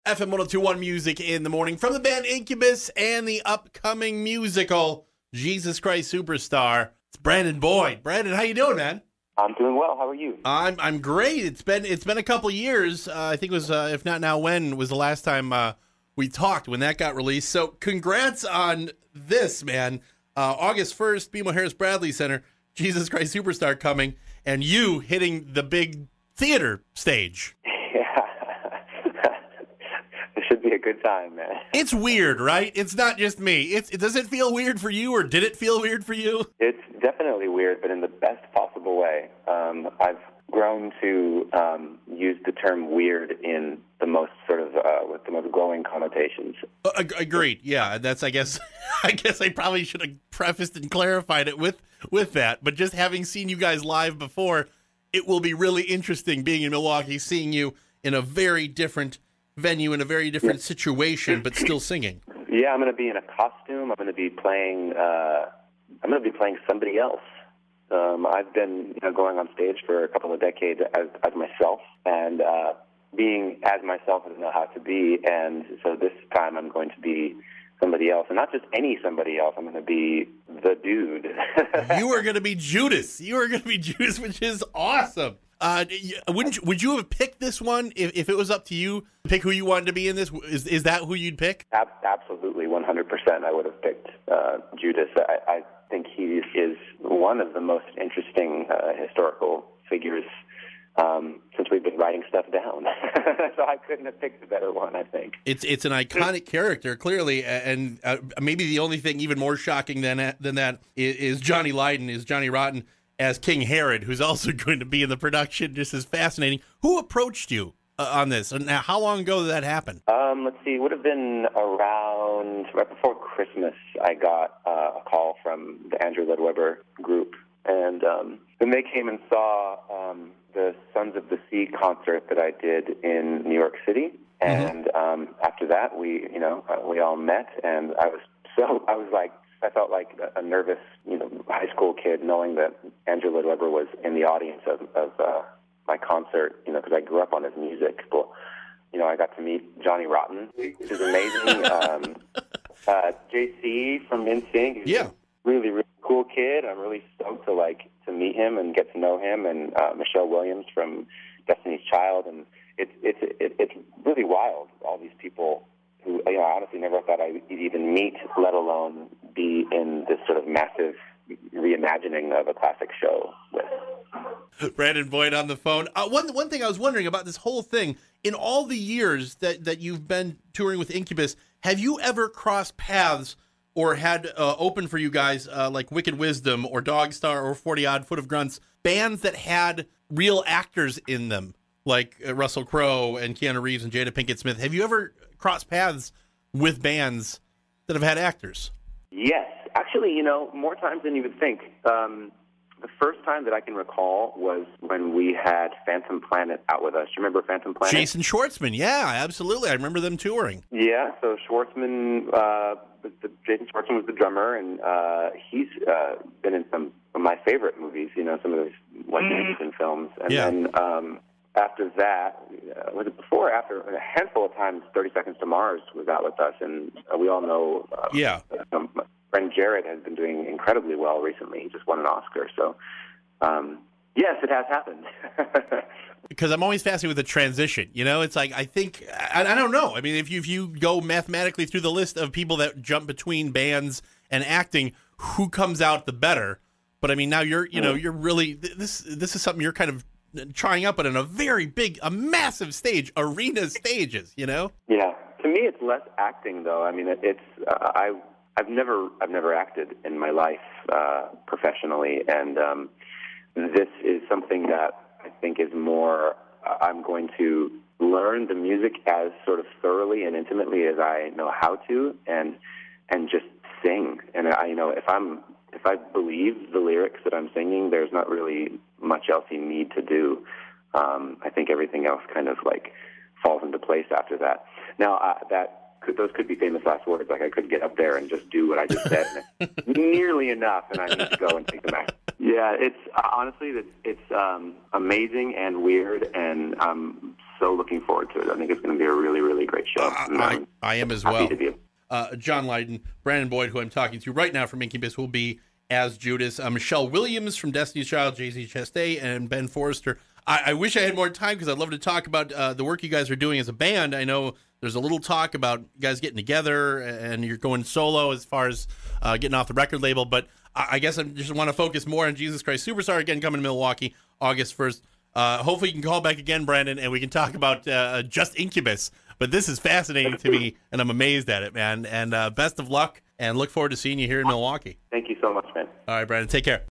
FM 1021 Music in the Morning from the band Incubus and the upcoming musical Jesus Christ Superstar. It's Brandon Boyd. Brandon, how you doing, man? I'm doing well. How are you? I'm great. It's been a couple years. I think it was, if not now, when was the last time we talked when that got released. So congrats on this, man. August 1st, BMO Harris Bradley Center, Jesus Christ Superstar coming, and you hitting the big theater stage. Yeah. It should be a good time, man. It's weird, right? It's not just me. Does it feel weird for you, or did it feel weird for you? It's definitely weird, but in the best possible way. I've grown to use the term weird in the most sort of with the most glowing connotations. Agreed. Yeah, that's I guess I probably should have prefaced and clarified it with that. But just having seen you guys live before, it will be really interesting being in Milwaukee, seeing you in a very different venue, in a very different situation, but still singing. Yeah, I'm going to be in a costume. I'm going to be playing. I'm going to be playing somebody else. I've been going on stage for a couple of decades as myself, and being as myself I don't know how to be, and so this time I'm going to be somebody else, and not just any somebody else. I'm going to be the dude. You are going to be Judas. You are going to be Judas, which is awesome. Would you have picked this one if it was up to you? Pick who you wanted to be in this. Is that who you'd pick? Absolutely, 100%. I would have picked Judas. I think he is one of the most interesting historical figures since we've been writing stuff down. So I couldn't have picked a better one, I think. It's an iconic character, clearly, and maybe the only thing even more shocking than that is Johnny Rotten as King Herod, who's also going to be in the production, just as fascinating. Who approached you on this, and how long ago did that happen? Let's see, it would have been around right before Christmas. I got a call from the Andrew Lloyd Webber group, and then they came and saw the Sons of the Sea concert that I did in New York City, and after that, we all met, and I felt like a nervous, high school kid, knowing that Andrew Lloyd Webber was in the audience of my concert, because I grew up on his music. But, I got to meet Johnny Rotten, which is amazing. JC from NSYNC, he's a really, really cool kid. I'm really stoked to meet him and get to know him, and Michelle Williams from Destiny's Child, and it's really wild. All these people who I honestly never thought I'd even meet, let alone be in this sort of massive reimagining of a classic show with. Brandon Boyd on the phone. One thing I was wondering about this whole thing, in all the years that you've been touring with Incubus, have you ever crossed paths or had open for you guys like Wicked Wisdom or Dogstar or 40 Odd Foot of Grunts, bands that had real actors in them, like Russell Crowe and Keanu Reeves and Jada Pinkett Smith? Have you ever crossed paths with bands that have had actors? Yes. Actually, more times than you would think. The first time that I can recall was when we had Phantom Planet out with us. Do you remember Phantom Planet? Jason Schwartzman, yeah, absolutely. I remember them touring. Yeah, so Schwartzman, Jason Schwartzman was the drummer, and he's been in some of my favorite movies, some of those Anderson films. And then after that, was it before or after? A handful of times, 30 Seconds to Mars was out with us, and we all know my friend Jared has been doing incredibly well recently. He just won an Oscar. So, yes, it has happened. Because I'm always fascinated with the transition. It's like, I think, I don't know. I mean, if you go mathematically through the list of people that jump between bands and acting, who comes out the better? But I mean, now you're really, this is something you're kind of trying out, but in a very big, a massive stage, arena stages, Yeah. To me, it's less acting, though. I mean, I've never acted in my life professionally, and this is something that I think is more. I'm going to learn the music as sort of thoroughly and intimately as I know how to, and just sing. And if I believe the lyrics that I'm singing, there's not really much else you need to do. I think everything else kind of falls into place after that. Now, those could be famous last words. Like, I could get up there and just do what I just said, and it's nearly enough, and I need to go and take them back. Yeah, it's honestly, it's amazing and weird, and I'm so looking forward to it. I think it's going to be a really, really great show. So I am as happy well. to be. John Lydon, Brandon Boyd, who I'm talking to right now from Incubus, will be as Judas. Michelle Williams from Destiny's Child, Jay-Z Chastain, and Ben Forrester. I wish I had more time because I'd love to talk about the work you guys are doing as a band. I know there's a little talk about you guys getting together and you're going solo as far as getting off the record label, but I guess I just want to focus more on Jesus Christ Superstar, again, coming to Milwaukee August 1st. Hopefully you can call back again, Brandon, and we can talk about just Incubus. But this is fascinating to me, and I'm amazed at it, man. And best of luck, and look forward to seeing you here in Milwaukee. Thank you so much, man. All right, Brandon, take care.